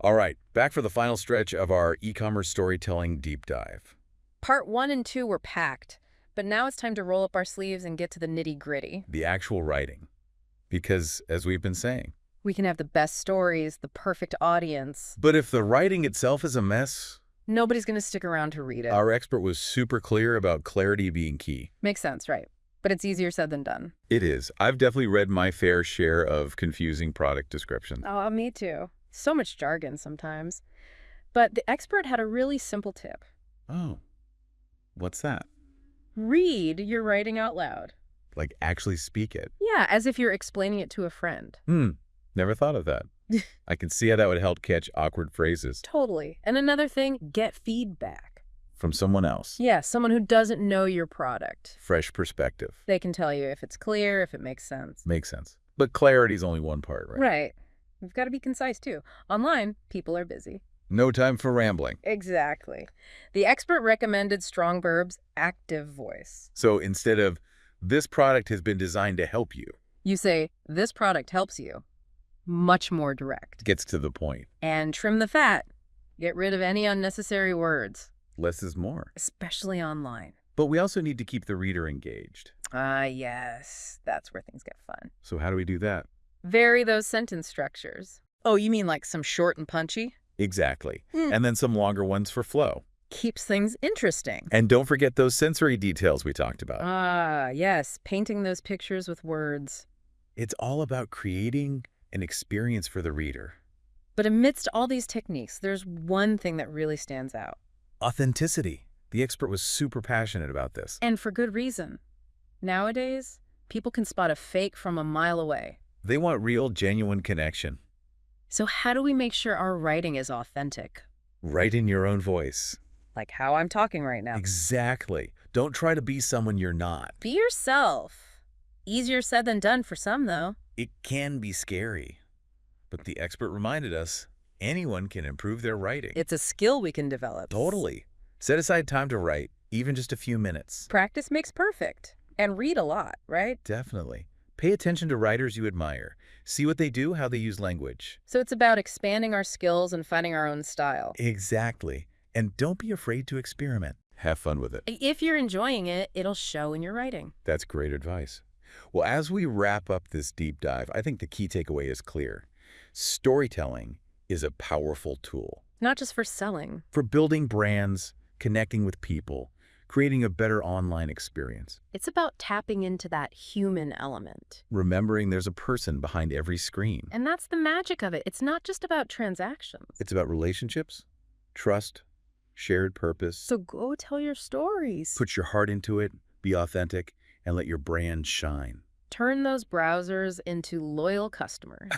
All right, back for the final stretch of our e-commerce storytelling deep dive. Part 1 and 2 were packed, but now it's time to roll up our sleeves and get to the nitty-gritty. The actual writing. Because, as we've been saying, We can have the best stories, the perfect audience. but if the writing itself is a mess, Nobody's going to stick around to read it. our expert was super clear about clarity being key. Makes sense, right? But it's easier said than done. It is. I've definitely read my fair share of confusing product descriptions. Oh, me too. So much jargon sometimes. But the expert had a really simple tip. Oh, what's that? Read your writing out loud. Like actually speak it. Yeah, as if you're explaining it to a friend. Never thought of that. I can see how that would help catch awkward phrases Totally. And another thing, get feedback. from someone else. Yeah, someone who doesn't know your product. Fresh perspective. They can tell you if it's clear, if it makes sense. Makes sense. But clarity is only one part, right? Right. We've got to be concise, too. Online, people are busy. No time for rambling. Exactly. The expert recommended strong verbs, active voice. So instead of, this product has been designed to help you, You say, this product helps you. Much more direct. gets to the point. And trim the fat. Get rid of any unnecessary words, Less is more. especially online. But we also need to keep the reader engaged. Yes. That's where things get fun. So how do we do that? Vary those sentence structures. Oh, you mean like some short and punchy? Exactly. And then some longer ones for flow. Keeps things interesting. And don't forget those sensory details we talked about. Yes. Painting those pictures with words. It's all about creating an experience for the reader. But amidst all these techniques, there's one thing that really stands out. Authenticity. The expert was super passionate about this. And for good reason. Nowadays, people can spot a fake from a mile away. They want real, genuine connection. So how do we make sure our writing is authentic? Write in your own voice. Like how I'm talking right now. Exactly. Don't try to be someone you're not. Be yourself. Easier said than done for some, though. It can be scary. But the expert reminded us, anyone can improve their writing. It's a skill we can develop. Totally. Set aside time to write, even just a few minutes. Practice makes perfect. And read a lot, right? Definitely. Pay attention to writers you admire. See what they do, how they use language. So it's about expanding our skills and finding our own style. Exactly. And don't be afraid to experiment. Have fun with it. If you're enjoying it, it'll show in your writing. That's great advice. Well, as we wrap up this deep dive, I think the key takeaway is clear. Storytelling is a powerful tool Not just for selling. for building brands, connecting with people, creating a better online experience. It's about tapping into that human element. Remembering there's a person behind every screen. And that's the magic of it. It's not just about transactions. It's about relationships, trust, shared purpose. So go tell your stories. Put your heart into it, be authentic, and let your brand shine. Turn those browsers into loyal customers.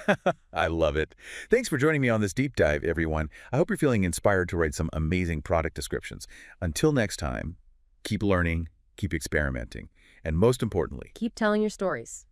I love it. Thanks for joining me on this deep dive, everyone. I hope you're feeling inspired to write some amazing product descriptions. Until next time, keep learning, keep experimenting, and most importantly, Keep telling your stories.